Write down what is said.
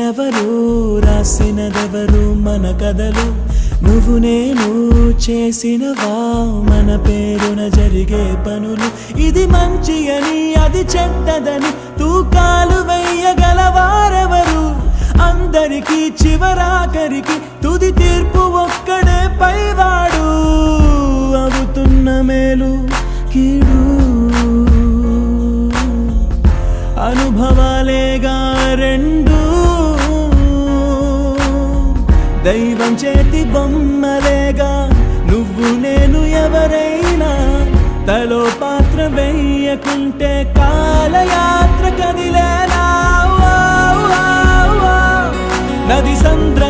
ఎవరు రాసినదెవరు మన కథలు నువ్వు నేను చేసినవా మన పేరున జరిగే పనులు ఇది మంచి అని అది చెడ్డదని తూకాలు వెయ్యగలవారెవరు అందరికీ చివరాఖరికి తుది తీర్పు ఒక్కడే పైవాడు అవుతున్న మేలు కీడు అనుభవాలేగా రెండు దైవం చేతి బొమ్మలేగా నువ్వు నేను ఎవరైనా తలో పాత్ర వేయకుంటే కాలయాత్ర కదిలేలా నది సంద్ర